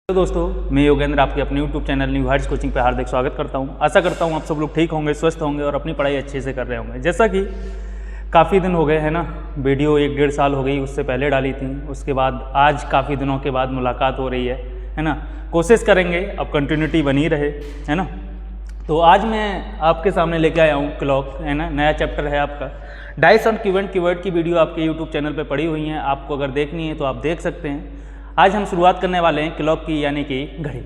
तो दोस्तों, मैं योगेंद्र आपके अपने YouTube channel new Heights coaching पे हार्दिक स्वागत करता हूं। आशा करता हूं आप सब लोग ठीक होंगे, स्वस्थ होंगे और अपनी पढ़ाई अच्छे से कर रहे होंगे। जैसा कि काफ़ी दिन हो गए हैं ना, वीडियो 1-1.5 साल हो गई, उससे पहले डाली थी, उसके बाद आज काफ़ी दिनों के बाद मुलाकात हो रही है ना। कोशिश करेंगे अब कंटिन्यूटी बनी रहे, है ना। तो आज मैं आपके सामने लेके आया हूँ क्लॉक, है ना। नया चैप्टर है आपका डाइस ऑन कीवर्ड की वीडियो आपके यूट्यूब चैनल पर पड़ी हुई हैं। आपको अगर देखनी है तो आप देख सकते हैं। आज हम शुरुआत करने वाले हैं क्लॉक की, यानी कि घड़ी।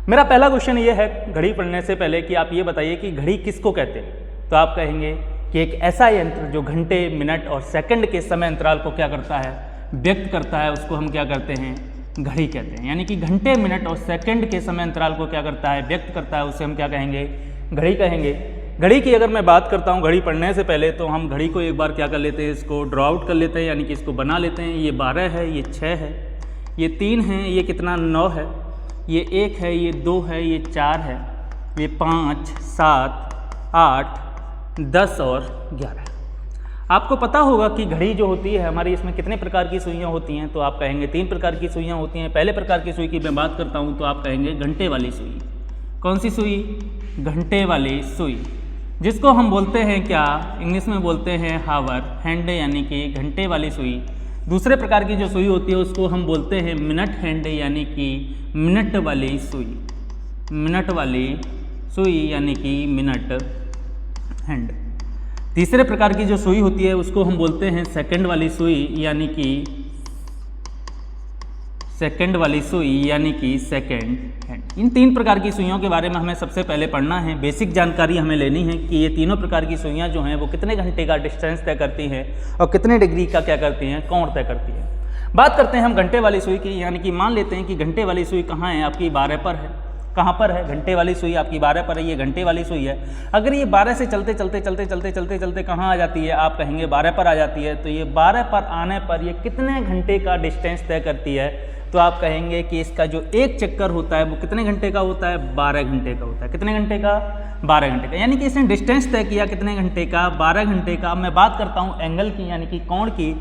मेरा पहला क्वेश्चन ये है घड़ी पढ़ने से पहले कि आप ये बताइए कि घड़ी किसको कहते हैं। तो आप कहेंगे कि एक ऐसा यंत्र जो घंटे, मिनट और सेकंड के समय अंतराल को क्या करता है, व्यक्त करता है, उसको हम क्या करते हैं, घड़ी कहते हैं। यानी कि घंटे, मिनट और सेकंड के समय अंतराल को क्या करता है, व्यक्त करता है, उसे हम क्या कहेंगे, घड़ी कहेंगे। घड़ी की अगर मैं बात करता हूँ घड़ी पढ़ने से पहले, तो हम घड़ी को एक बार क्या कर लेते हैं, इसको ड्रॉ आउट कर लेते हैं, यानी कि इसको बना लेते हैं। ये 12 है, ये 6 है, ये 3 है, ये कितना 9 है, ये 1 है, ये 2 है, ये 4 है, ये 5, 7, 8, 10 और 11। आपको पता होगा कि घड़ी जो होती है हमारी, इसमें कितने प्रकार की सुइयाँ होती हैं। तो आप कहेंगे 3 प्रकार की सुइयाँ होती हैं। पहले प्रकार की सुई की मैं बात करता हूँ तो आप कहेंगे घंटे वाली सुई। कौन सी सुई? घंटे वाली सुई, जिसको हम बोलते हैं क्या, इंग्लिश में बोलते हैं हावर हैंड, यानी कि घंटे वाली सुई। दूसरे प्रकार की जो सुई होती है उसको हम बोलते हैं मिनट हैंड, यानी कि मिनट वाली सुई। मिनट वाली सुई यानी कि मिनट हैंड। तीसरे प्रकार की जो सुई होती है उसको हम बोलते हैं सेकंड वाली सुई, यानी कि सेकंड वाली सुई, यानी कि सेकंड हैंड। इन 3 प्रकार की सुइयों के बारे में हमें सबसे पहले पढ़ना है। बेसिक जानकारी हमें लेनी है कि ये तीनों प्रकार की सुइयाँ जो हैं वो कितने घंटे का डिस्टेंस तय करती हैं और कितने डिग्री का क्या करती हैं, कोण तय करती हैं। बात करते हैं हम घंटे वाली सुई की, यानी कि मान लेते हैं कि घंटे वाली सुई कहाँ है, आपकी 12 पर है। कहाँ पर है? घंटे वाली सुई आपकी 12 पर है, ये घंटे वाली सुई है। अगर ये 12 से चलते चलते कहाँ आ जाती है, आप कहेंगे 12 पर आ जाती है। तो ये 12 पर आने पर ये कितने घंटे का डिस्टेंस तय करती है। तो आप कहेंगे कि इसका जो एक चक्कर होता है वो कितने घंटे का होता है, 12 घंटे का होता है। कितने घंटे का? 12 घंटे का। यानी कि इसने डिस्टेंस तय किया कितने घंटे का, 12 घंटे का। अब मैं बात करता हूँ एंगल की, यानी कि कोण की,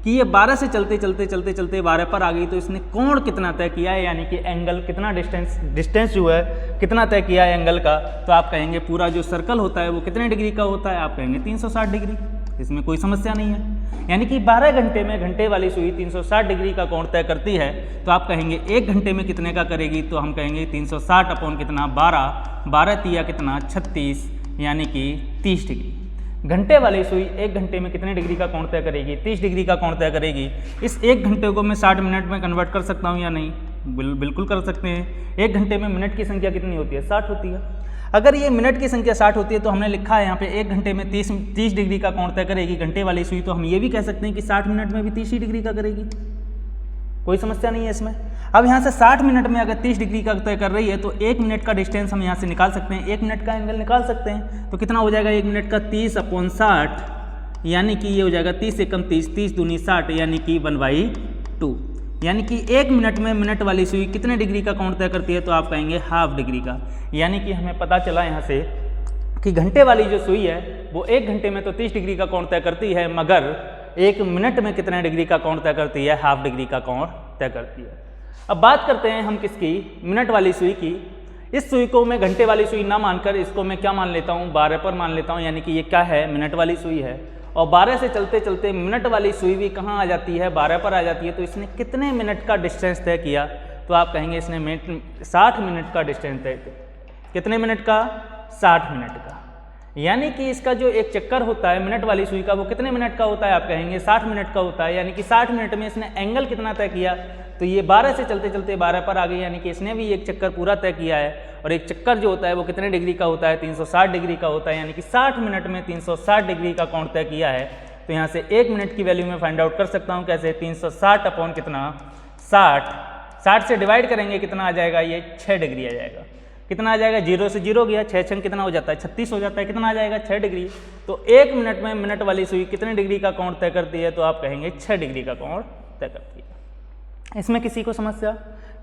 कि ये 12 से चलते चलते 12 पर आ गई, तो इसने कोण कितना तय किया है, यानी कि एंगल कितना डिस्टेंस जो है कितना तय किया है एंगल का। तो आप कहेंगे पूरा जो सर्कल होता है वो कितने डिग्री का होता है, आप कहेंगे 360 डिग्री। इसमें कोई समस्या नहीं है। यानी कि 12 घंटे में घंटे वाली सुई 360 डिग्री का कोण तय करती है। तो आप कहेंगे 1 घंटे में कितने का करेगी, तो हम कहेंगे 360 अपॉन कितना, 12 तिया कितना 36, यानी कि 30 डिग्री। घंटे वाली सुई 1 घंटे में कितने डिग्री का कोण तय करेगी, 30 डिग्री का कोण तय करेगी। इस 1 घंटे को मैं 60 मिनट में कन्वर्ट कर सकता हूँ या नहीं? बिल्कुल कर सकते हैं। 1 घंटे में मिनट की संख्या कितनी होती है, 60 होती है। अगर ये मिनट की संख्या 60 होती है तो हमने लिखा है यहाँ पे 1 घंटे में 30 डिग्री का कोण तय करेगी घंटे वाली सुई। तो हम ये भी कह सकते हैं कि 60 मिनट में भी 30 डिग्री का करेगी, कोई समस्या नहीं है इसमें। अब यहाँ से 60 मिनट में अगर 30 डिग्री का तय कर रही है तो 1 मिनट का डिस्टेंस हम यहाँ से निकाल सकते हैं, 1 मिनट का एंगल निकाल सकते हैं। तो कितना हो जाएगा 1 मिनट का, 30 अपॉन 60, यानी कि ये हो जाएगा 30 एकम 30, 30 दूनी 60, यानी कि 1/2। यानी कि 1 मिनट में मिनट वाली सुई कितने डिग्री का कोण तय करती है, तो आप कहेंगे हाफ डिग्री का। यानी कि हमें पता चला यहाँ से कि घंटे वाली जो सुई है वो 1 घंटे में तो 30 डिग्री का कोण तय करती है, मगर 1 मिनट में कितने डिग्री का कोण तय करती है, हाफ डिग्री का कोण तय करती है। अब बात करते हैं हम किसकी, मिनट वाली सुई की। इस सुई को मैं घंटे वाली सुई ना मानकर इसको मैं क्या मान लेता हूँ, 12 पर मान लेता हूँ। यानी कि ये क्या है, मिनट वाली सुई है। और 12 से चलते चलते मिनट वाली सुई भी कहाँ आ जाती है, 12 पर आ जाती है। तो इसने कितने मिनट का डिस्टेंस तय किया, तो आप कहेंगे इसने 60 मिनट का डिस्टेंस तय किया। कितने मिनट का? 60 मिनट का। यानी कि इसका जो एक चक्कर होता है मिनट वाली सुई का वो कितने मिनट का होता है, आप कहेंगे 60 मिनट का होता है। यानी कि 60 मिनट में इसने एंगल कितना तय किया, तो ये 12 से चलते चलते 12 पर आ गई। यानी कि इसने भी एक चक्कर पूरा तय किया है। और एक चक्कर जो होता है वो कितने डिग्री का होता है, 360 डिग्री का होता है। यानी कि 60 मिनट में 360 डिग्री का कोण तय किया है। तो यहाँ से 1 मिनट की वैल्यू में फाइंड आउट कर सकता हूँ कैसे, 360 अपॉन कितना 60 से डिवाइड करेंगे कितना आ जाएगा, ये 6 डिग्री आ जाएगा। कितना आ जाएगा, 0 से 0 गया, 6 छंग कितना हो जाता है, 36 हो जाता है। कितना आ जाएगा, 6 डिग्री। तो 1 मिनट में मिनट वाली सुई कितने डिग्री का कोण तय करती है, तो आप कहेंगे 6 डिग्री का कोण तय करती है। इसमें किसी को समस्या,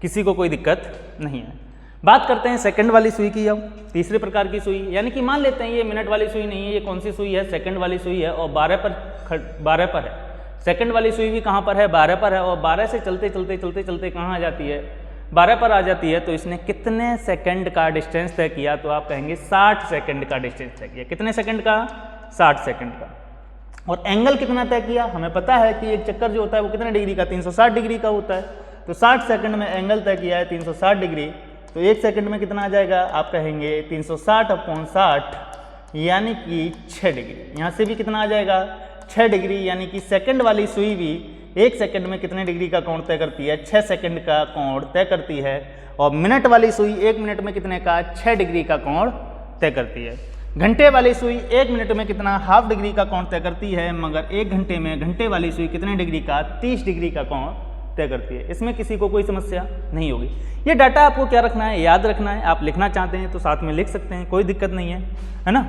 किसी को कोई दिक्कत नहीं है। बात करते हैं सेकंड वाली सुई की। अब तीसरे प्रकार की सुई, यानी कि मान लेते हैं ये मिनट वाली सुई नहीं है, ये कौन सी सुई है, सेकंड वाली सुई है और 12 पर है। सेकंड वाली सुई भी कहाँ पर है, 12 पर है। और 12 से चलते चलते कहाँ आ जाती है, 12 पर आ जाती है तो इसने कितने सेकंड का डिस्टेंस तय किया, तो आप कहेंगे 60 सेकंड का डिस्टेंस तय किया। कितने सेकंड का? 60 सेकंड का। और एंगल कितना तय किया? हमें पता है कि एक चक्कर जो होता है वो कितने डिग्री का? 360 डिग्री का होता है। तो 60 सेकंड में एंगल तय किया है 360 डिग्री, तो एक सेकंड में कितना आ जाएगा? आप कहेंगे 360/60 यानी कि 6 डिग्री। यहाँ से भी कितना आ जाएगा? 6 डिग्री, यानी कि सेकंड वाली सुई भी एक सेकंड में कितने डिग्री का कोण तय करती है? 6 सेकंड का कोण तय करती है। और मिनट वाली सुई 1 मिनट में कितने का? 6 डिग्री का कोण तय करती है। घंटे वाली सुई 1 मिनट में कितना? हाफ डिग्री का कोण तय करती है, मगर 1 घंटे में घंटे वाली सुई कितने डिग्री का? 30 डिग्री का कोण तय करती है। इसमें किसी को कोई समस्या नहीं होगी। ये डाटा आपको क्या रखना है? याद रखना है। आप लिखना चाहते हैं तो साथ में लिख सकते हैं, कोई दिक्कत नहीं है ना।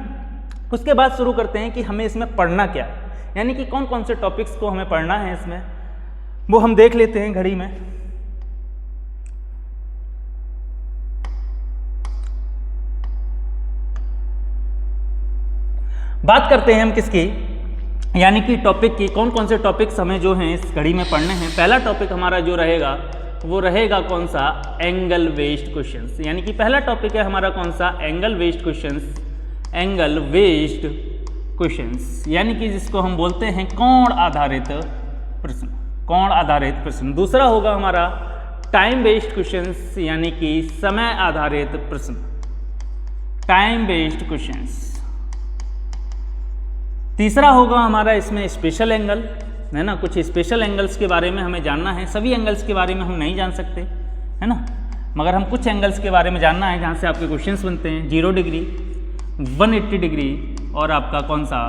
उसके बाद शुरू करते हैं कि हमें इसमें पढ़ना क्या है, यानी कि कौन कौन से टॉपिक्स को हमें पढ़ना है इसमें, वो हम देख लेते हैं घड़ी में। बात करते हैं हम किसकी, यानी कि टॉपिक की। कौन कौन से टॉपिक्स हमें जो हैं इस घड़ी में पढ़ने हैं। पहला टॉपिक हमारा जो रहेगा वो रहेगा कौन सा? Angle based questions. यानी कि पहला टॉपिक है हमारा कौन सा? Angle based questions. Angle based questions यानी कि जिसको हम बोलते हैं कोण आधारित प्रश्न। कोण आधारित प्रश्न। दूसरा होगा हमारा टाइम बेस्ड क्वेश्चंस, यानी कि समय आधारित प्रश्न। Time based questions. तीसरा होगा हमारा इसमें स्पेशल एंगल, है ना। कुछ स्पेशल एंगल्स के बारे में हमें जानना है। सभी एंगल्स के बारे में हम नहीं जान सकते, है ना, मगर हम कुछ एंगल्स के बारे में जानना है जहाँ से आपके क्वेश्चंस बनते हैं। 0 डिग्री, 180 डिग्री और आपका कौन सा?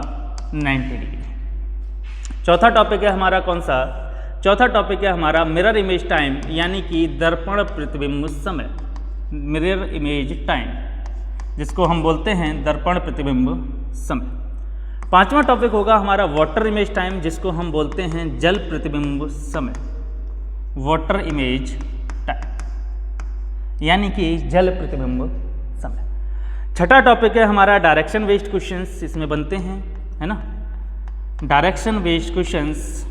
90 डिग्री। चौथा टॉपिक है हमारा कौन सा? चौथा टॉपिक है हमारा मिरर इमेज टाइम, यानी कि दर्पण प्रतिबिंब समय। मिरर इमेज टाइम, जिसको हम बोलते हैं दर्पण प्रतिबिंब समय। पांचवा टॉपिक होगा हमारा वाटर इमेज टाइम, जिसको हम बोलते हैं जल प्रतिबिंब समय। वाटर इमेज टाइम यानी कि जल प्रतिबिंब समय। छठा टॉपिक है हमारा डायरेक्शन बेस्ड क्वेश्चंस, इसमें बनते हैं, है ना, डायरेक्शन बेस्ड क्वेश्चंस।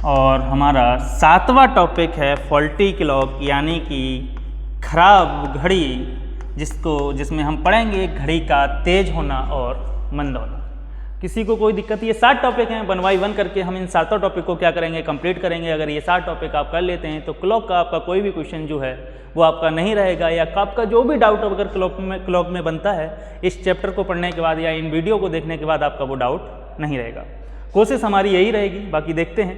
और हमारा सातवां टॉपिक है फॉल्टी क्लॉक, यानी कि खराब घड़ी, जिसमें हम पढ़ेंगे घड़ी का तेज होना और मंद होना। किसी को कोई दिक्कत? ये 7 टॉपिक हैं, 1 बाय 1 करके हम इन 7 टॉपिक को क्या करेंगे? कंप्लीट करेंगे। अगर ये 7 टॉपिक आप कर लेते हैं तो क्लॉक का आपका कोई भी क्वेश्चन जो है वो आपका नहीं रहेगा, या आपका जो भी डाउट अगर क्लॉक में बनता है इस चैप्टर को पढ़ने के बाद या इन वीडियो को देखने के बाद आपका वो डाउट नहीं रहेगा। कोशिश हमारी यही रहेगी, बाकी देखते हैं।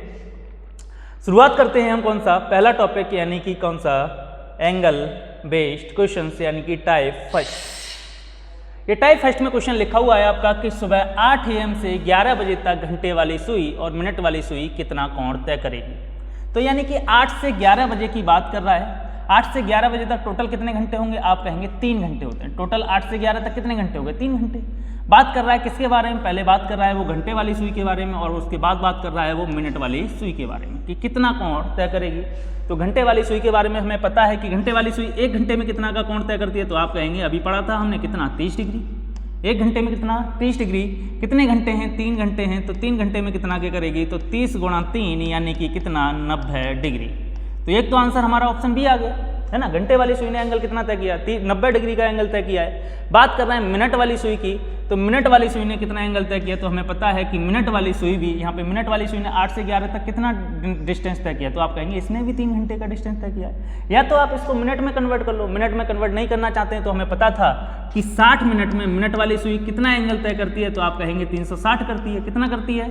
शुरुआत करते हैं हम कौन सा? पहला टॉपिक, यानी कि कौन सा? एंगल बेस्ड क्वेश्चंस, यानी कि टाइप फर्स्ट। ये टाइप फर्स्ट में क्वेश्चन लिखा हुआ है आपका कि सुबह 8 AM से 11 बजे तक घंटे वाली सुई और मिनट वाली सुई कितना कोण तय करेगी। तो यानी कि 8 से 11 बजे की बात कर रहा है। 8 से 11 बजे तक टोटल कितने घंटे होंगे? आप कहेंगे 3 घंटे होते हैं। टोटल 8 से 11 तक कितने घंटे हो गए? 3 घंटे। बात कर रहा है किसके बारे में? पहले बात कर रहा है वो घंटे वाली सुई के बारे में, और उसके बाद बात कर रहा है वो मिनट वाली सुई के बारे में कि कितना कोण तय करेगी। तो घंटे वाली सुई के बारे में हमें पता है कि घंटे वाली सुई 1 घंटे में कितना का कोण तय करती है। तो आप कहेंगे अभी पढ़ा था हमने कितना? 30 डिग्री। 1 घंटे में कितना? 30 डिग्री। कितने घंटे हैं? 3 घंटे हैं। तो 3 घंटे में कितना क्या करेगी? तो 30 × 3 यानी कि कितना? 90 डिग्री। तो एक तो आंसर हमारा ऑप्शन बी आ गया, है ना। घंटे वाली सुई ने एंगल कितना तय किया? 90 डिग्री का एंगल तय किया है। बात कर रहे हैं मिनट वाली सुई की, तो मिनट वाली सुई ने कितना एंगल तय किया? तो हमें पता है कि मिनट वाली सुई भी, यहाँ पे मिनट वाली सुई ने 8 से 11 तक कितना डिस्टेंस तय किया? तो आप कहेंगे इसने भी 3 घंटे का डिस्टेंस तय किया है। या तो आप इसको मिनट में कन्वर्ट कर लो। मिनट में कन्वर्ट नहीं करना चाहते हैं तो हमें पता था कि 60 मिनट में मिनट वाली सुई कितना एंगल तय करती है। तो आप कहेंगे 360 करती है। कितना करती है?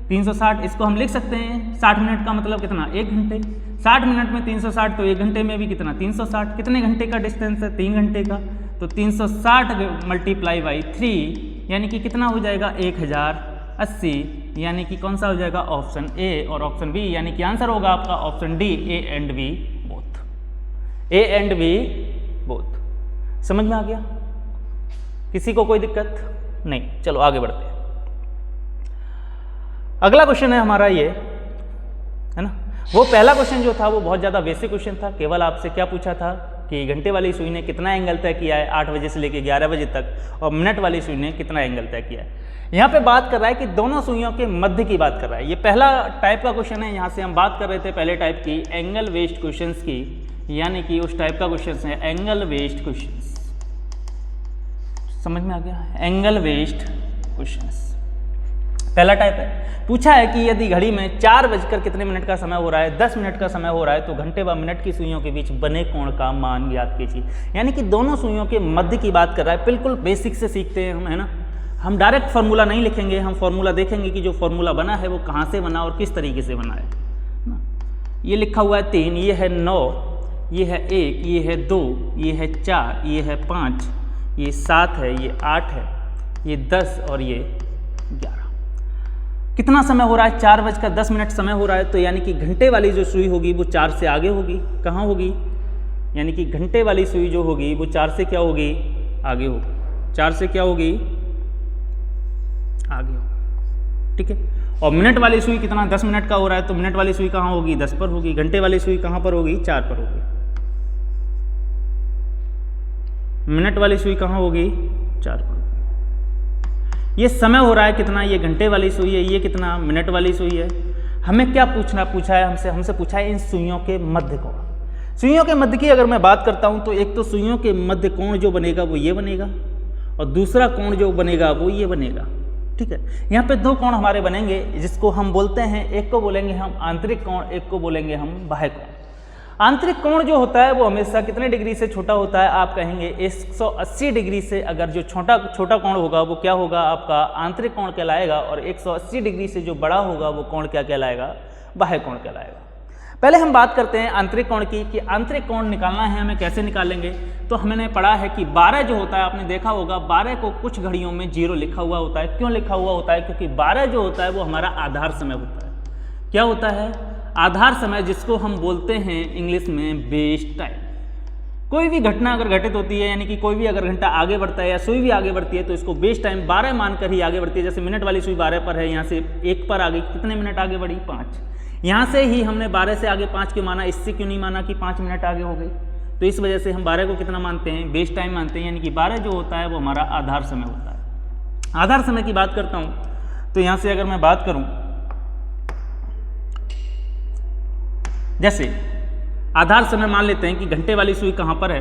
360। इसको हम लिख सकते हैं 60 मिनट का मतलब कितना? 1 घंटे। 60 मिनट में 360, तो 1 घंटे में भी कितना? 360। कितने घंटे का डिस्टेंस है? 3 घंटे का। तो 360 मल्टीप्लाई बाई 3 यानी कि कितना हो जाएगा? 1080, यानी कि कौन सा हो जाएगा? ऑप्शन ए और ऑप्शन बी, यानी कि आंसर होगा आपका option D, A and B both. A and B both. समझ में आ गया? किसी को कोई दिक्कत नहीं? चलो आगे बढ़ते हैं। अगला क्वेश्चन है हमारा ये, है ना। वो पहला क्वेश्चन जो था वो बहुत ज़्यादा बेसिक क्वेश्चन था। केवल आपसे क्या पूछा था कि घंटे वाली सुई ने कितना एंगल तय किया है 8 बजे से लेकर 11 बजे तक, और मिनट वाली सुई ने कितना एंगल तय किया है। यहाँ पे बात कर रहा है कि दोनों सुइयों के मध्य की बात कर रहा है। ये पहला टाइप का क्वेश्चन है। यहाँ से हम बात कर रहे थे पहले टाइप की एंगल बेस्ड क्वेश्चंस की, यानी कि उस टाइप का क्वेश्चन है एंगल बेस्ड क्वेश्चंस। समझ में आ गया? एंगल बेस्ड क्वेश्चंस पहला टाइप है। पूछा है कि यदि घड़ी में 4 बजकर कितने मिनट का समय हो रहा है, 10 मिनट का समय हो रहा है, तो घंटे व मिनट की सुइयों के बीच बने कोण का मान ज्ञात कीजिए। यानी कि दोनों सुइयों के मध्य की बात कर रहा है। बिल्कुल बेसिक से सीखते हैं हम, है ना। हम डायरेक्ट फार्मूला नहीं लिखेंगे, हम फार्मूला देखेंगे कि जो फार्मूला बना है वो कहाँ से बना और किस तरीके से बना है ना। ये लिखा हुआ है 3, ये है 9, ये है 1, ये है 2, ये है 4, ये है 5, ये 7 है, ये 8 है, ये 10 और ये 11। कितना समय हो रहा है? 4 बजकर 10 मिनट समय हो रहा है। तो यानी कि घंटे वाली जो सुई होगी वो 4 से आगे होगी। कहाँ होगी? यानी कि घंटे वाली सुई जो होगी वो 4 से क्या होगी? आगे होगी। 4 से क्या होगी? आगे होगी। ठीक है। और मिनट वाली सुई कितना? 10 मिनट का हो रहा है, तो मिनट वाली सुई कहाँ होगी? 10 पर होगी। घंटे वाली सुई कहाँ पर होगी? 4 पर होगी। मिनट वाली सुई कहाँ होगी? 4 पर। ये समय हो रहा है कितना? ये घंटे वाली सुई है, ये कितना? मिनट वाली सुई है। हमें क्या पूछा है? हमसे पूछा है इन सुइयों के मध्य कोण। सुइयों के मध्य की अगर मैं बात करता हूं तो एक तो सुइयों के मध्य कोण जो बनेगा वो ये बनेगा, और दूसरा कोण जो बनेगा वो ये बनेगा। ठीक है। यहाँ पे 2 कोण हमारे बनेंगे जिसको हम बोलते हैं, एक को बोलेंगे हम आंतरिक कोण, एक को बोलेंगे हम बाह्य कोण। आंतरिक कोण जो होता है वो हमेशा कितने डिग्री से छोटा होता है? आप कहेंगे 180 डिग्री से। अगर जो छोटा कोण होगा वो क्या होगा? आपका आंतरिक कोण कहलाएगा, और 180 डिग्री से जो बड़ा होगा वो कोण क्या कहलाएगा? बाह्य कोण कहलाएगा। पहले हम बात करते हैं आंतरिक कोण की, कि आंतरिक कोण निकालना है हमें, कैसे निकालेंगे? तो हमने पढ़ा है कि 12 जो होता है, आपने देखा होगा 12 को कुछ घड़ियों में 0 लिखा हुआ होता है। क्यों लिखा हुआ होता है? क्योंकि 12 जो होता है वो हमारा आधार समय होता है। क्या होता है? आधार समय, जिसको हम बोलते हैं इंग्लिश में बेस टाइम। कोई भी घटना अगर घटित होती है, यानी कि कोई भी अगर घंटा आगे बढ़ता है या सुई भी आगे बढ़ती है, तो इसको बेस टाइम 12 मानकर ही आगे बढ़ती है। जैसे मिनट वाली सुई 12 पर है, यहाँ से 1 पर आ गई, कितने मिनट आगे बढ़ी? 5। यहाँ से ही हमने 12 से आगे 5 क्यों माना? इससे क्यों नहीं माना कि 5 मिनट आगे हो गई? तो इस वजह से हम 12 को कितना मानते हैं? बेस टाइम मानते हैं। यानी कि 12 जो होता है वो हमारा आधार समय होता है। आधार समय की बात करता हूँ तो यहाँ से अगर मैं बात करूँ, जैसे आधार समय मान लेते हैं कि घंटे वाली सुई कहाँ पर है?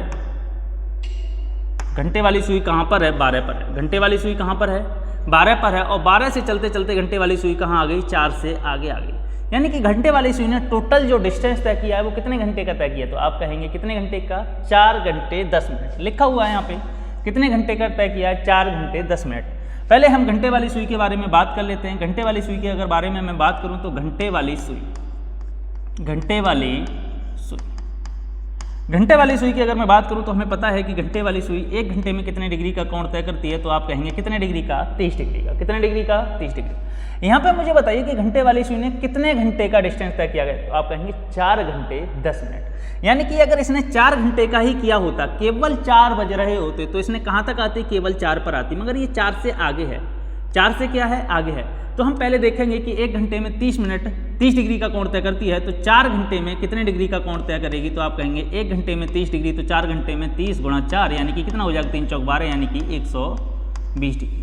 घंटे वाली सुई कहाँ पर है? 12 पर है। घंटे वाली सुई कहाँ पर है? 12 पर है। और 12 से चलते चलते घंटे वाली सुई कहाँ आ गई? 4 से आगे आ गई। यानी कि घंटे वाली सुई ने टोटल जो डिस्टेंस तय किया है वो कितने घंटे का तय किया? तो आप कहेंगे कितने घंटे का? 4 घंटे 10 मिनट लिखा हुआ है यहाँ पे। कितने घंटे का तय किया है? 4 घंटे 10 मिनट। पहले हम घंटे वाली सुई के बारे में बात कर लेते हैं। घंटे वाली सुई के अगर बारे में मैं बात करूँ तो घंटे वाली सुई की अगर मैं बात करूं तो हमें पता है कि घंटे वाली सुई 1 घंटे में कितने डिग्री का कोण तय करती है? तो आप कहेंगे कितने डिग्री का? 30 डिग्री का। कितने डिग्री का? 30 डिग्री। यहाँ पे मुझे बताइए कि घंटे वाली सुई ने कितने घंटे का डिस्टेंस तय किया गया? तो आप कहेंगे 4 घंटे 10 मिनट। यानी कि अगर इसने 4 घंटे का ही किया होता, केवल 4 बज रहे होते, तो इसने कहाँ तक आती? केवल 4 पर आती। मगर ये 4 से आगे है। 4 से क्या है? आगे है। तो हम पहले देखेंगे कि 1 घंटे में 30 डिग्री का कोण तय करती है, तो 4 घंटे में कितने डिग्री का कोण तय करेगी? तो आप कहेंगे 1 घंटे में 30 डिग्री, तो 4 घंटे में 30 गुणा 4 यानी कि कितना हो जाएगा? 3 चौक 12 यानी कि 120 डिग्री।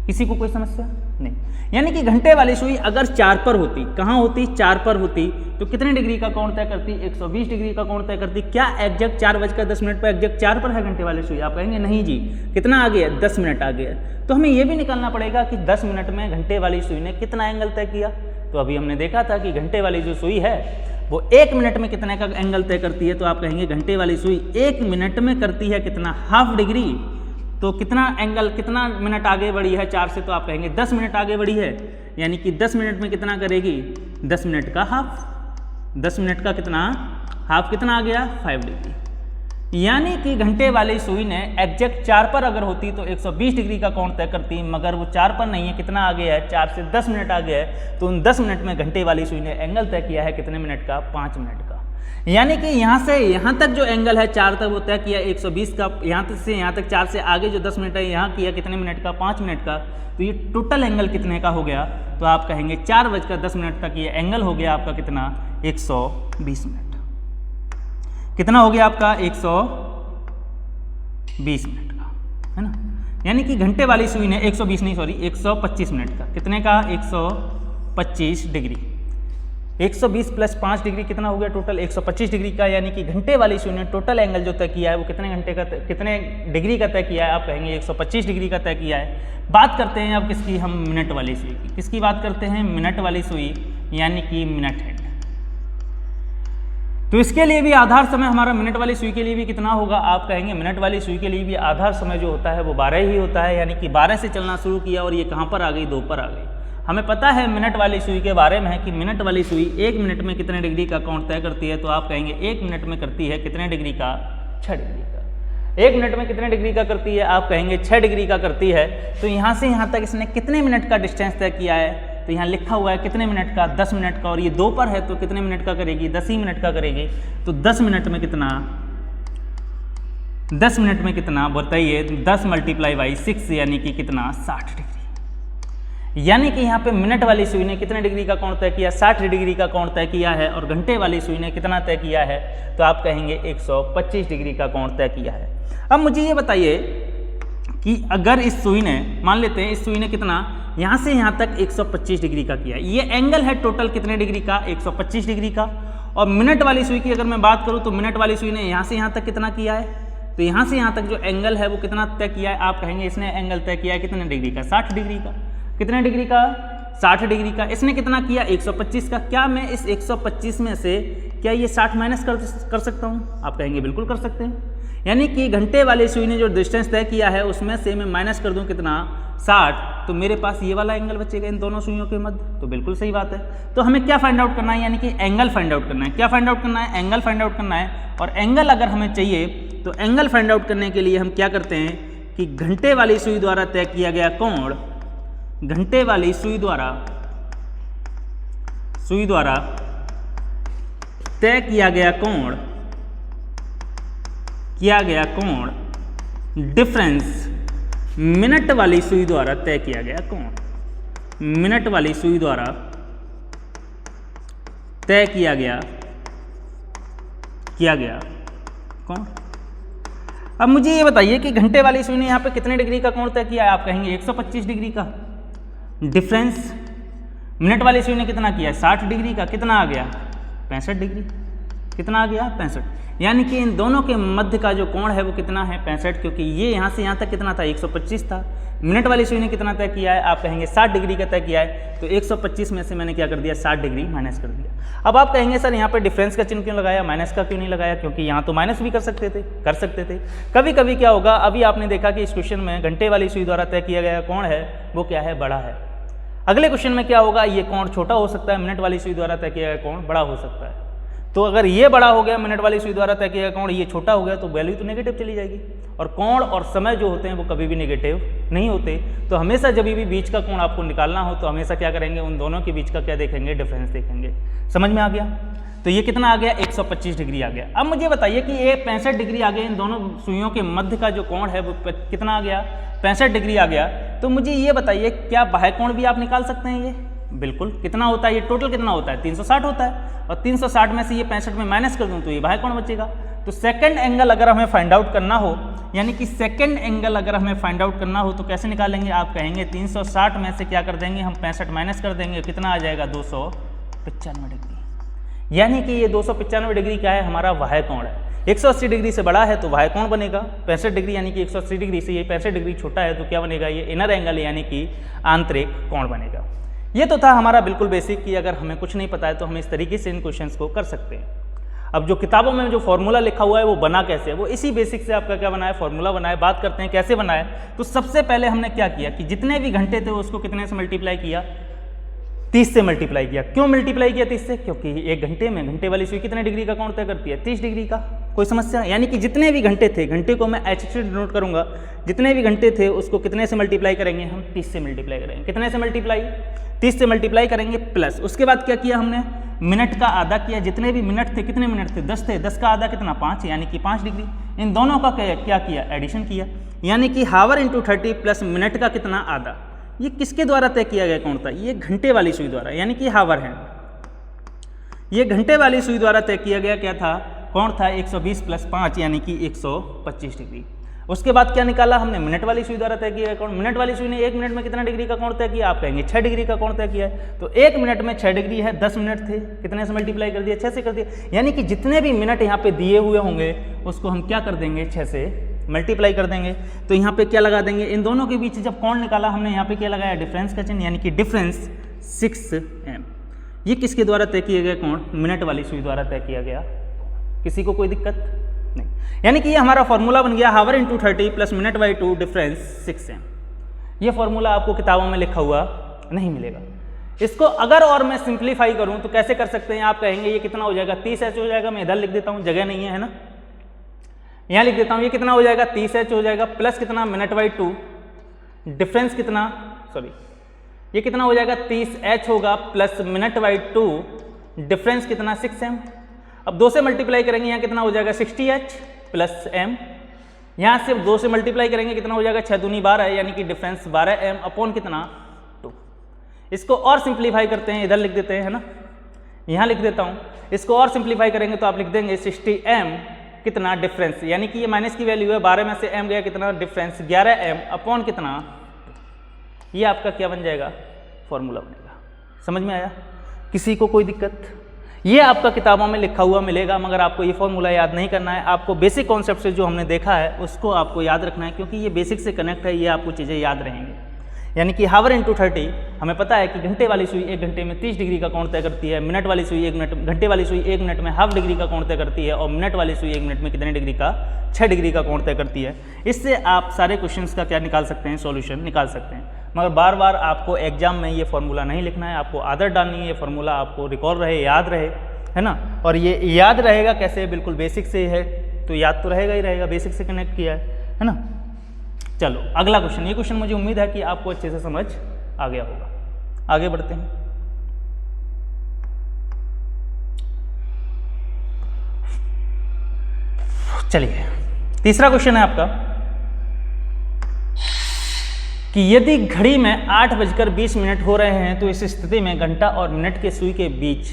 किसी को कोई समस्या नहीं? यानी कि घंटे वाली सुई अगर 4 पर होती, कहाँ होती? 4 पर होती, तो कितने डिग्री का कोण तय करती? 120 डिग्री का कोण तय करती। क्या एग्जैक्ट 4 बजकर 10 मिनट पर एग्जैक्ट 4 पर है घंटे वाली सुई? आप कहेंगे नहीं जी, कितना आगे है? 10 मिनट आगे है। तो हमें यह भी निकालना पड़ेगा कि 10 मिनट में घंटे वाली सुई ने कितना एंगल तय किया। तो अभी हमने देखा था कि घंटे वाली जो सुई है वो 1 मिनट में कितने का एंगल तय करती है। तो आप कहेंगे घंटे वाली सुई 1 मिनट में करती है कितना? Half degree. तो कितना एंगल, कितना मिनट आगे बढ़ी है 4 से? तो आप कहेंगे 10 मिनट आगे बढ़ी है। यानी कि 10 मिनट में कितना करेगी? 10 मिनट का हाफ। 10 मिनट का कितना? हाफ। कितना आ गया? 5 डिग्री। यानी कि घंटे वाली सुई ने एग्जैक्ट 4 पर अगर होती तो 120 डिग्री का कोण तय करती, मगर वो 4 पर नहीं है। कितना आगे है? 4 से 10 मिनट आगे है। तो उन 10 मिनट में घंटे वाली सुई ने एंगल तय किया है कितने मिनट का? 5 मिनट का। यानी कि यहाँ से यहाँ तक जो एंगल है 4 तक वो तय किया 120 का। यहाँ से यहाँ तक 4 से आगे जो 10 मिनट है यहाँ किया कितने मिनट का? 5 मिनट का। तो ये टोटल एंगल कितने का हो गया? तो आप कहेंगे 4 बजकर 10 मिनट तक ये एंगल हो गया आपका कितना? 120 मिनट। कितना हो गया आपका? 120 20 मिनट का, है ना। यानी कि घंटे वाली सुई ने 120 नहीं सॉरी 125 मिनट का, कितने का 125 डिग्री, 120 प्लस 5 डिग्री कितना हो गया टोटल 125 डिग्री का। यानी कि घंटे वाली सुई ने टोटल एंगल जो तय किया है वो कितने डिग्री का तय किया है, आप कहेंगे 125 डिग्री का तय किया है। बात करते हैं अब किसकी, हम मिनट वाली सुई की। किसकी बात करते हैं, मिनट वाली सुई, यानी कि मिनट हैंड। तो इसके लिए भी आधार समय हमारा मिनट वाली सुई के लिए भी कितना होगा, आप कहेंगे मिनट वाली सुई के लिए भी आधार समय जो होता है वो 12 ही होता है। यानी कि 12 से चलना शुरू किया और ये कहाँ पर आ गई, 2 पर आ गई। हमें पता है मिनट वाली सुई के बारे में है कि मिनट वाली सुई 1 मिनट में कितने डिग्री का कोण तय करती है, तो आप कहेंगे 1 मिनट में करती है कितने डिग्री का, 6 डिग्री का। 1 मिनट में कितने डिग्री का करती है, आप कहेंगे 6 डिग्री का करती है। तो यहाँ से यहाँ तक इसने कितने मिनट का डिस्टेंस तय किया है, तो यहाँ लिखा हुआ है कितने मिनट का, 10 मिनट का, और ये 2 पर है तो कितने मिनट का करेगी, 10 ही मिनट का करेगी। तो 10 मिनट में कितना, 10 मिनट में कितना बताइए, 10 × 6 यानी कि कितना, 60 डिग्री। यानी कि यहाँ पे मिनट वाली सुई ने कितने डिग्री का कोण तय किया, 60 डिग्री का कोण तय किया है, और घंटे वाली सुई ने कितना तय किया है, तो आप कहेंगे 125 डिग्री का कोण तय किया है। अब मुझे ये बताइए कि अगर इस सुई ने, मान लेते हैं इस सुई ने कितना, यहाँ से यहाँ तक 125 डिग्री का किया, ये एंगल है टोटल कितने डिग्री का, 125 डिग्री का। और मिनट वाली सुई की अगर मैं बात करूँ तो मिनट वाली सुई ने यहाँ से यहाँ तक कितना किया है, तो यहाँ से यहाँ तक जो एंगल है वो कितना तय किया है, आप कहेंगे इसने एंगल तय किया है कितने डिग्री का, 60 डिग्री का। कितने डिग्री का, 60 डिग्री का। इसने कितना किया, 125 का। क्या मैं इस 125 में से क्या ये 60 माइनस कर सकता हूँ, आप कहेंगे बिल्कुल कर सकते हैं। यानी कि घंटे वाली सुई ने जो डिस्टेंस तय किया है उसमें से मैं माइनस कर दूं कितना, 60, तो मेरे पास ये वाला एंगल बचेगा इन दोनों सुइयों के मध्य। तो बिल्कुल सही बात है। तो हमें क्या फाइंड आउट करना है, यानी कि एंगल फाइंड आउट करना है। क्या फाइंड आउट करना है, एंगल फाइंड आउट करना है। और एंगल अगर हमें चाहिए तो एंगल फाइंड आउट करने के लिए हम क्या करते हैं कि घंटे वाली सुई द्वारा तय किया गया कोण, घंटे वाली सुई द्वारा तय किया गया कोण डिफरेंस मिनट वाली सुई द्वारा तय किया गया कोण, मिनट वाली सुई द्वारा तय किया गया कोण। अब मुझे ये बताइए कि घंटे वाली सुई ने यहाँ पे कितने डिग्री का कोण तय किया है, आप कहेंगे 125 डिग्री का। डिफरेंस मिनट वाली सुई ने कितना किया है, 60 डिग्री का। कितना आ गया, 65 डिग्री। कितना आ गया, 65। यानी कि इन दोनों के मध्य का जो कोण है वो कितना है, 65, क्योंकि ये यहाँ से यहाँ तक कितना था, 125 था। मिनट वाली सुई ने कितना तय किया है, आप कहेंगे 60 डिग्री का तय किया है। तो 125 में से मैंने क्या कर दिया, 60 डिग्री माइनस कर दिया। अब आप कहेंगे सर यहाँ पे डिफरेंस का चिन्ह क्यों लगाया, माइनस का क्यों नहीं लगाया, क्योंकि यहाँ तो माइनस भी कर सकते थे। कभी कभी क्या होगा, अभी आपने देखा कि इस क्वेश्चन में घंटे वाली सुई द्वारा तय किया गया कोण है वो क्या है, बड़ा है। अगले क्वेश्चन में क्या होगा, ये कोण छोटा हो सकता है, मिनट वाली सुई द्वारा तय किया गया कोण बड़ा हो सकता है। तो अगर ये बड़ा हो गया, मिनट वाली सुई द्वारा तय किया गया कोण ये छोटा हो गया, तो वैल्यू तो नेगेटिव चली जाएगी। और कोण और समय जो होते हैं वो कभी भी नेगेटिव नहीं होते। तो हमेशा जब भी बीच का कोण आपको निकालना हो तो हमेशा क्या करेंगे, उन दोनों के बीच का क्या देखेंगे, डिफरेंस देखेंगे। समझ में आ गया। तो ये कितना आ गया, 125 डिग्री आ गया। अब मुझे बताइए कि ये 65 डिग्री आ गया, इन दोनों सुइयों के मध्य का जो कोण है वो कितना आ गया, 65 डिग्री आ गया। तो मुझे ये बताइए क्या बाह्य कोण भी आप निकाल सकते हैं, ये बिल्कुल। कितना होता है, ये टोटल कितना होता है, 360 होता है। और 360 में से ये 65 में माइनस कर दूं तो ये बाह्य कोण बचेगा। तो सेकंड एंगल अगर हमें फाइंड आउट करना हो, यानी कि सेकंड एंगल अगर हमें फाइंड आउट करना हो तो कैसे निकालेंगे, आप कहेंगे 360 में से क्या कर देंगे हम, 65 माइनस कर देंगे, कितना आ जाएगा, 295 डिग्री। यानी कि ये 295 डिग्री क्या है, हमारा बाह्य कोण है। 180 डिग्री से बड़ा है तो बाह्य कोण बनेगा 65 डिग्री, यानी कि 180 डिग्री से ये 65 डिग्री छोटा है तो क्या बनेगा, ये इनर एंगल यानी कि आंतरिक कोण बनेगा। ये तो था हमारा बिल्कुल बेसिक कि अगर हमें कुछ नहीं पता है तो हम इस तरीके से इन क्वेश्चंस को कर सकते हैं। अब जो किताबों में जो फॉर्मूला लिखा हुआ है वो बना कैसे है, वो इसी बेसिक से आपका क्या बना है, फॉर्मूला बना है। बात करते हैं कैसे बना है। तो सबसे पहले हमने क्या किया कि जितने भी घंटे थे उसको कितने से मल्टीप्लाई किया, 30 से मल्टीप्लाई किया। क्यों मल्टीप्लाई किया 30 से, क्योंकि एक घंटे में घंटे वाली सुई कितने डिग्री का कोण तय करती है, 30 डिग्री का। कोई समस्या, यानी कि जितने भी घंटे थे, घंटे को मैं एच से डिनोट करूंगा, जितने भी घंटे थे उसको कितने से मल्टीप्लाई करेंगे हम, 30 से मल्टीप्लाई करेंगे। कितने से मल्टीप्लाई, 30 से मल्टीप्लाई करेंगे प्लस उसके बाद क्या किया हमने, मिनट का आधा किया। जितने भी मिनट थे, कितने मिनट थे, 10 थे, 10 का आधा कितना, 5, यानी कि 5 डिग्री। इन दोनों का क्या किया, एडिशन किया, यानी कि हावर इंटू 30 प्लस मिनट का कितना, आधा। ये किसके द्वारा तय किया गया कोण था, ये घंटे वाली सुई द्वारा, यानी कि हावर है। ये घंटे वाली सुई द्वारा तय किया गया क्या था, कोण था 120 प्लस 5 यानी कि 125 डिग्री। उसके बाद क्या निकाला हमने, मिनट वाली सुई द्वारा तय किया है कोण। मिनट वाली सुई ने 1 मिनट में कितना डिग्री का कोण तय किया, आप कहेंगे 6 डिग्री का कोण तय किया है। तो 1 मिनट में 6 डिग्री है, 10 मिनट थे, कितने से मल्टीप्लाई कर दिया, 6 से कर दिया। यानी कि जितने भी मिनट यहाँ पे दिए हुए होंगे उसको हम क्या कर देंगे, 6 से मल्टीप्लाई कर देंगे। तो यहाँ पे क्या लगा देंगे, इन दोनों के बीच जब कोण निकाला हमने यहाँ पे क्या लगाया, डिफरेंस का चिन्ह, यानी कि डिफरेंस 6m। ये किसके द्वारा तय किया गया कोण, मिनट वाली सुई द्वारा तय किया गया। किसी को कोई दिक्कत नहीं, यानी कि ये हमारा फॉर्मूला बन गया hour into 30 plus minute by 2 difference 6m। ये फॉर्मूला आपको किताबों में लिखा हुआ नहीं मिलेगा। इसको अगर और मैं सिंप्लीफाई करूं तो कैसे कर सकते हैं, आप कहेंगे ये कितना हो जाएगा, 30h हो जाएगा। मैं इधर लिख देता हूं, जगह नहीं है ना, यहाँ लिख देता हूं, ये कितना हो जाएगा, 30h हो जाएगा प्लस कितना, मिनट बाई 2 डिफरेंस कितना, सॉरी ये कितना हो जाएगा, 30h होगा प्लस मिनट बाई 2 डिफरेंस कितना, 6m। अब 2 से मल्टीप्लाई करेंगे, यहाँ कितना हो जाएगा, 60h प्लस m। यहाँ से 2 से मल्टीप्लाई करेंगे कितना हो जाएगा, 6 दूनी 12, यानी कि डिफरेंस 12m अपॉन कितना, 2। इसको और सिंप्लीफाई करते हैं, इधर लिख देते हैं, है ना, यहाँ लिख देता हूँ। इसको और सिंप्लीफाई करेंगे तो आप लिख देंगे 60m कितना डिफरेंस, यानी कि ये माइनस की वैल्यू है, 12 में से m गया कितना, डिफरेंस 11m अपॉन कितना, ये आपका क्या बन जाएगा, फॉर्मूला बनेगा। समझ में आया, किसी को कोई दिक्कत। ये आपका किताबों में लिखा हुआ मिलेगा, मगर आपको ये फॉर्मूला याद नहीं करना है। आपको बेसिक कॉन्सेप्ट से जो हमने देखा है उसको आपको याद रखना है, क्योंकि ये बेसिक से कनेक्ट है, ये आपको चीज़ें याद रहेंगी। यानी कि हावर इंटू 30, हमें पता है कि घंटे वाली सुई 1 घंटे में 30 डिग्री का कोण तय करती है, मिनट वाली सुई 1 मिनट, घंटे वाली सुई 1 मिनट में हाफ डिग्री का कोण तय करती है, और मिनट वाली सुई 1 मिनट में कितने डिग्री का, 6 डिग्री का कोण तय करती है। इससे आप सारे क्वेश्चंस का क्या निकाल सकते हैं, सॉल्यूशन निकाल सकते हैं। मगर बार बार आपको एग्जाम में ये फॉर्मूला नहीं लिखना है, आपको आदत डालनी है, ये फॉर्मूला आपको रिकॉल रहे, याद रहे, है ना। और ये याद रहेगा कैसे, बिल्कुल बेसिक से है, तो याद तो रहेगा ही रहेगा, बेसिक से कनेक्ट किया है ना। चलो अगला क्वेश्चन, ये क्वेश्चन मुझे उम्मीद है कि आपको अच्छे से समझ आ गया होगा। आगे बढ़ते हैं। चलिए तीसरा क्वेश्चन है आपका कि यदि घड़ी में 8:20 हो रहे हैं तो इस स्थिति में घंटा और मिनट के सुई के बीच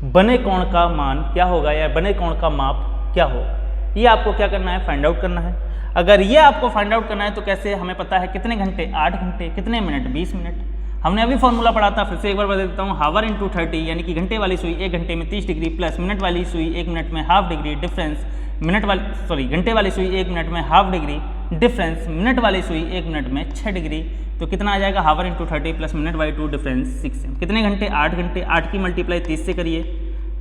बने कोण का मान क्या होगा, या बने कोण का माप क्या होगा। ये आपको क्या करना है, फाइंड आउट करना है। अगर ये आपको फाइंड आउट करना है तो कैसे, हमें पता है कितने घंटे, 8 घंटे, कितने मिनट, 20 मिनट। हमने अभी फॉर्मूला पढ़ा था, फिर से एक बार बता देता हूँ, हावर इंटू 30, यानी कि घंटे वाली सुई 1 घंटे में 30 डिग्री प्लस मिनट वाली सुई 1 मिनट में हाफ डिग्री डिफरेंस, घंटे वाली सुई 1 मिनट में हाफ डिग्री डिफरेंस, मिनट वाली सुई 1 मिनट में 6 डिग्री। तो कितना आ जाएगा, hour into 30 plus minute by 2 difference 6m। कितने घंटे, 8 घंटे, 8 की मल्टीप्लाई 30 से करिए,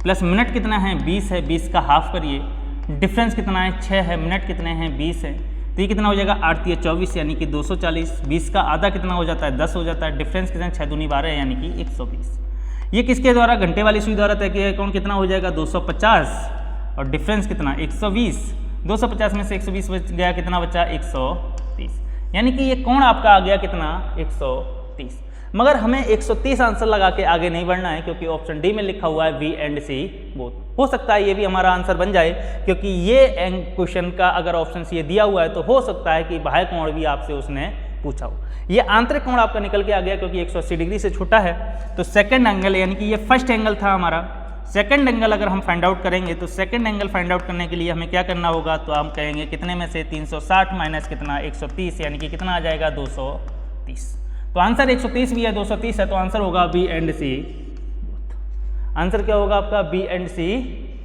प्लस मिनट कितना है, 20 है, 20 का हाफ करिए, डिफरेंस कितना है, 6 है, मिनट कितने हैं, 20 है। तो ये कितना हो जाएगा, 8 × 24 यानी कि 240। 20 का आधा कितना हो जाता है, 10 हो जाता है। डिफरेंस कितना है, 6 दूनी 12 यानी कि 120। ये किसके द्वारा, घंटे वाली सुई द्वारा तय किया है कोण, कितना हो जाएगा, 250, और डिफरेंस कितना, 120। 250 में से 120 बच गया, कितना बचा, 130। यानी कि ये कोण आपका आ गया कितना, 130। मगर हमें 130 आंसर लगा के आगे नहीं बढ़ना है, क्योंकि ऑप्शन डी में लिखा हुआ है बी एंड सी बोथ। हो सकता है ये भी हमारा आंसर बन जाए, क्योंकि ये क्वेश्चन का अगर ऑप्शन सी दिया हुआ है तो हो सकता है कि बाह्य कोण भी आपसे उसने पूछा हो। ये आंतरिक कोण आपका निकल के आ गया, क्योंकि 180 डिग्री से छोटा है। तो सेकंड एंगल, यानी कि ये फर्स्ट एंगल था हमारा, सेकंड एंगल अगर हम फाइंड आउट करेंगे तो सेकंड एंगल फाइंड आउट करने के लिए हमें क्या करना होगा, तो हम कहेंगे कितने में से 360 माइनस कितना, 130, यानी कि कितना आ जाएगा, 230। तो आंसर 130 भी है, 230 है, तो आंसर होगा B and C both. Answer क्या होगा आपका, बी एंड सी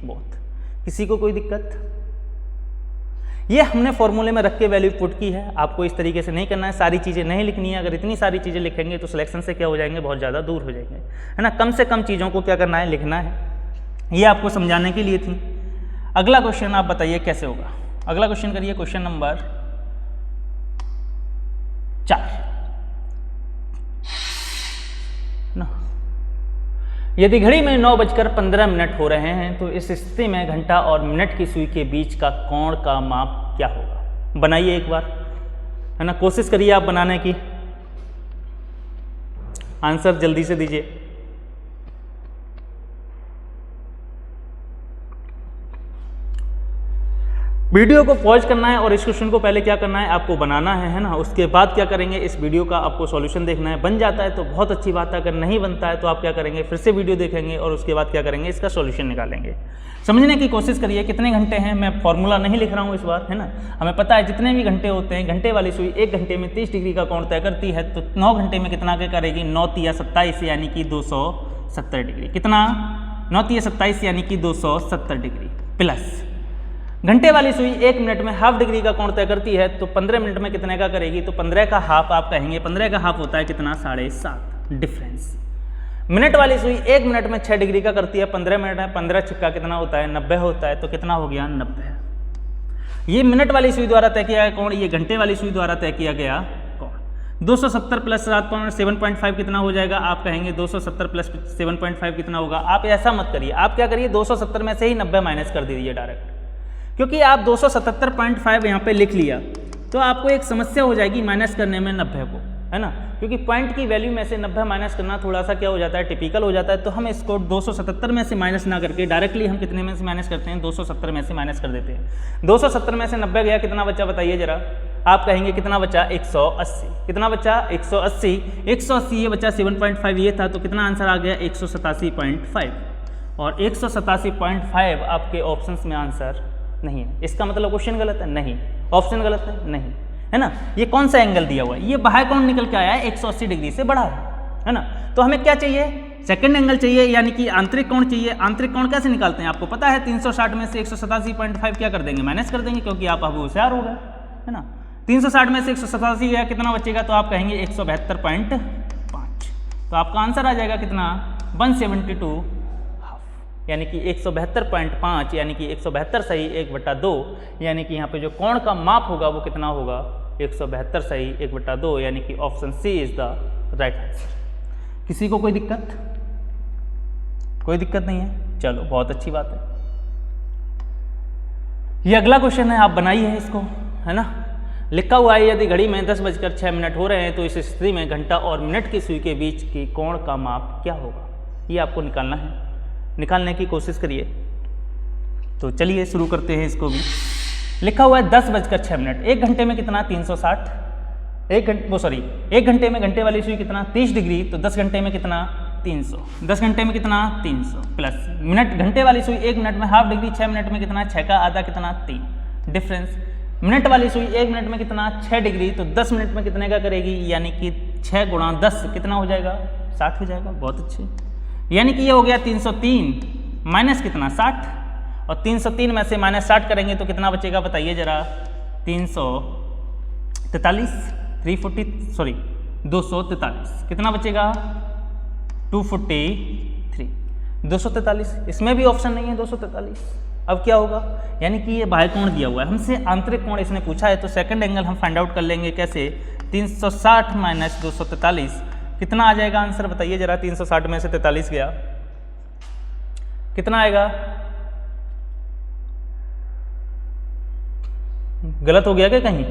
बोथ। किसी को कोई दिक्कत। ये हमने फॉर्मूले में रख के वैल्यू पुट की है, आपको इस तरीके से नहीं करना है, सारी चीज़ें नहीं लिखनी है। अगर इतनी सारी चीज़ें लिखेंगे तो सिलेक्शन से क्या हो जाएंगे, बहुत ज़्यादा दूर हो जाएंगे, है ना। कम से कम चीज़ों को क्या करना है, लिखना है। ये आपको समझाने के लिए थी। अगला क्वेश्चन आप बताइए कैसे होगा। अगला क्वेश्चन करिए, क्वेश्चन नंबर 4 ना। यदि घड़ी में 9:15 हो रहे हैं तो इस स्थिति में घंटा और मिनट की सुई के बीच का कोण का माप क्या होगा। बनाइए एक बार, है ना, कोशिश करिए आप बनाने की, आंसर जल्दी से दीजिए। वीडियो को पॉज करना है और इस क्वेश्चन को पहले क्या करना है, आपको बनाना है ना। उसके बाद क्या करेंगे, इस वीडियो का आपको सॉल्यूशन देखना है। बन जाता है तो बहुत अच्छी बात है, अगर नहीं बनता है तो आप क्या करेंगे, फिर से वीडियो देखेंगे और उसके बाद क्या करेंगे, इसका सॉल्यूशन निकालेंगे। समझने की कोशिश करिए कितने घंटे हैं, मैं फॉर्मूला नहीं लिख रहा हूँ इस बार, है ना। हमें पता है जितने भी घंटे होते हैं, घंटे वाली सुई 1 घंटे में 30 डिग्री का कोण तय करती है, तो 9 घंटे में कितना क्या करेगी, 9 तिया 27 यानी कि 270 डिग्री। कितना, 9 तिया 27 यानी कि 270 डिग्री। प्लस घंटे वाली सुई 1 मिनट में हाफ डिग्री का कोण तय करती है, तो 15 मिनट में कितने का करेगी, तो 15 का हाफ आप कहेंगे, 15 का हाफ होता है कितना, 7.5 डिफरेंस। मिनट वाली सुई 1 मिनट में 6 डिग्री का करती है, 15 मिनट में 15 छिक्का कितना होता है, 90 होता है, तो कितना हो गया, 90। ये मिनट वाली सुई द्वारा तय किया गया कोण, ये घंटे वाली सुई द्वारा तय किया गया कोण। 270 प्लस 7.5 कितना हो जाएगा, आप कहेंगे 270 प्लस 7.5 कितना होगा। आप ऐसा मत करिए, आप क्या करिए, 270 में से ही 90 माइनस कर दीजिए डायरेक्ट, क्योंकि आप 277.5 यहाँ पे लिख लिया तो आपको एक समस्या हो जाएगी माइनस करने में 90 को, है ना। क्योंकि पॉइंट की वैल्यू में से 90 माइनस करना थोड़ा सा क्या हो जाता है, टिपिकल हो जाता है। तो हम इसको 277 में से माइनस ना करके डायरेक्टली हम कितने में से माइनस करते हैं, 270 में से माइनस कर देते हैं। 270 में से 90 गया, कितना बचा बताइए जरा। आप कहेंगे कितना बचा, 180। कितना बचा, 180। 180 ये बचा, 7.5 ये था, तो कितना आंसर आ गया, 187.5। और 187.5 आपके ऑप्शंस में आंसर नहीं है। इसका मतलब क्वेश्चन गलत है, नहीं। ऑप्शन गलत है, नहीं, है ना। ये कौन सा एंगल दिया हुआ है, ये बाह्य कोण निकल के आया है 180 डिग्री से बड़ा है ना। तो हमें क्या चाहिए, सेकंड एंगल चाहिए, यानी कि आंतरिक कोण चाहिए। आंतरिक कोण कैसे निकालते हैं, आपको पता है। 360 में से 187.5 क्या कर देंगे, माइनस कर देंगे, क्योंकि आप अब होशियार हो गए, है ना। 360 में से 187 गया, कितना बचेगा, तो आप कहेंगे 172.5। तो आपका आंसर आ जाएगा कितना, 172 यानी कि 172.5 यानी कि 172 सही 1/2, यानी कि यहाँ पे जो कोण का माप होगा वो कितना होगा, 172 सही 1/2, यानी कि option C is the right answer. किसी को कोई दिक्कत, कोई दिक्कत नहीं है, चलो बहुत अच्छी बात है। ये अगला क्वेश्चन है, आप बनाइए इसको, है ना। लिखा हुआ है, यदि घड़ी में 10:06 हो रहे हैं तो इस स्थिति में घंटा और मिनट की सुई के बीच की कोण का माप क्या होगा, ये आपको निकालना है। निकालने की कोशिश करिए। तो चलिए शुरू करते हैं इसको भी। लिखा हुआ है 10:06। 1 घंटे में कितना, 360। 1 घंटे में घंटे वाली सुई कितना, 30 डिग्री, तो 10 घंटे में कितना, 300। 10 घंटे में कितना, 300 प्लस मिनट, घंटे वाली सुई 1 मिनट में हाफ डिग्री, 6 मिनट में कितना, 6 का आधा कितना, 3 डिफरेंस। मिनट वाली सुई 1 मिनट में कितना, 6 डिग्री, तो 10 मिनट में कितने का करेगी, यानी कि 6 गुणा 10 कितना हो जाएगा, 60 हो जाएगा। बहुत अच्छे, यानी कि ये हो गया 303 माइनस कितना, 60। और 303 में से माइनस 60 करेंगे तो कितना बचेगा बताइए जरा, 243 कितना बचेगा, 243 243। इसमें भी ऑप्शन नहीं है 243। अब क्या होगा, यानी कि ये बाह्य कोण दिया हुआ है, हमसे आंतरिक कोण इसने पूछा है, तो सेकंड एंगल हम फाइंड आउट कर लेंगे कैसे, 360 माइनस 243 कितना आ जाएगा आंसर बताइए जरा। 360 में से 43 गया, कितना आएगा, गलत हो गया क्या कहीं,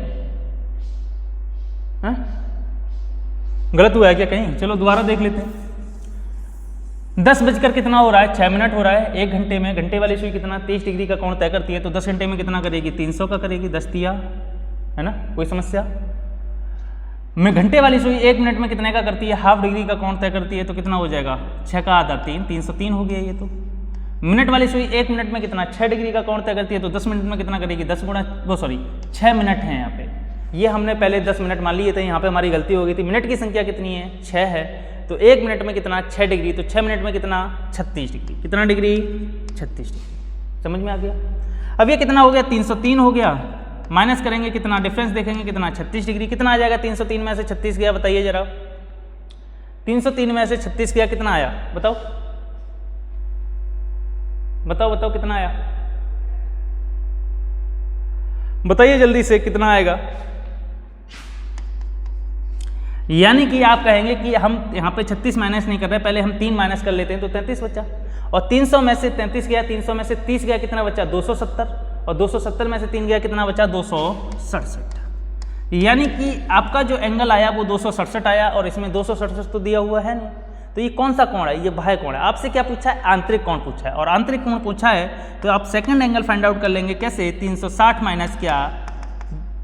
है? गलत हुआ है क्या कहीं, चलो दोबारा देख लेते हैं। 10 बजकर कितना हो रहा है, 6 मिनट हो रहा है। 1 घंटे में घंटे वाली सुई कितना, 30 डिग्री का कोण तय करती है, तो 10 घंटे में कितना करेगी, 300 का करेगी, 10 तिया, है ना, कोई समस्या। मैं घंटे वाली सुई 1 मिनट में कितने का करती है, हाफ डिग्री का कोण तय करती है, तो कितना हो जाएगा, 6 का आधा 3, 303 हो गया ये तो। मिनट वाली सुई 1 मिनट में कितना, 6 डिग्री का कोण तय करती है, तो 10 मिनट में कितना करेगी, 10 गुणा 6 मिनट है यहाँ पे। ये हमने पहले 10 मिनट मान लिए थे, यहाँ पे हमारी गलती हो गई थी। मिनट की संख्या कितनी है, 6 है, तो 1 मिनट में कितना, 6 डिग्री, तो 6 मिनट में कितना, 36 डिग्री। कितना डिग्री, 36 डिग्री। समझ में आ गया। अब ये कितना हो गया, 303 हो गया, माइनस करेंगे कितना, डिफरेंस देखेंगे कितना, 36 डिग्री। कितना आ जाएगा, 303 में से 36 गया, बताइए जरा। 303 में से 36 गया, कितना आया बताओ, बताओ बताओ कितना आया, बताइए जल्दी से कितना आएगा। यानी कि आप कहेंगे कि हम यहाँ पे 36 माइनस नहीं कर रहे, पहले हम 3 माइनस कर लेते हैं, तो 33 बचा। और 300 में से 33 गया, 300 में से 30 गया, कितना बचा, 270। और 270 में से 3 गया, कितना बचा, 267। यानी कि आपका जो एंगल आया वो 267 आया, और इसमें 267 तो दिया हुआ है नहीं, तो ये कौन सा कोण है, ये बाह्य कोण है। आपसे क्या पूछा है, आंतरिक कोण पूछा है, और आंतरिक कोण पूछा है तो आप सेकंड एंगल फाइंड आउट कर लेंगे कैसे, 360 माइनस क्या,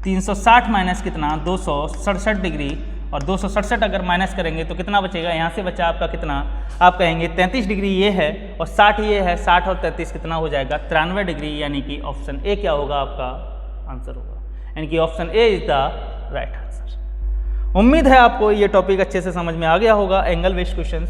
360 माइनस कितना 267 डिग्री, और 267 अगर माइनस करेंगे तो कितना बचेगा, यहाँ से बचा आपका कितना, आप कहेंगे 33 डिग्री ये है और 60 ये है, 60 और 33 कितना हो जाएगा 93 डिग्री, यानी कि ऑप्शन ए क्या होगा आपका आंसर होगा, यानी कि option A is the right answer. उम्मीद है आपको ये टॉपिक अच्छे से समझ में आ गया होगा, एंगल बेस्ड क्वेश्चन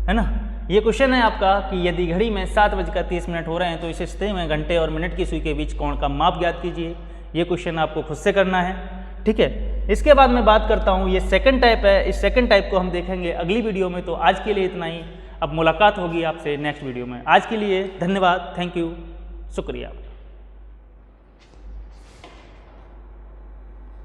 है ना। ये क्वेश्चन है आपका कि यदि घड़ी में 7:30 हो रहे हैं तो इस स्थिति में घंटे और मिनट की सुई के बीच कोण का माप ज्ञात कीजिए। ये क्वेश्चन आपको खुद से करना है, ठीक है। इसके बाद मैं बात करता हूँ, ये सेकंड टाइप है, इस सेकंड टाइप को हम देखेंगे अगली वीडियो में। तो आज के लिए इतना ही, अब मुलाकात होगी आपसे नेक्स्ट वीडियो में। आज के लिए धन्यवाद, थैंक यू, शुक्रिया।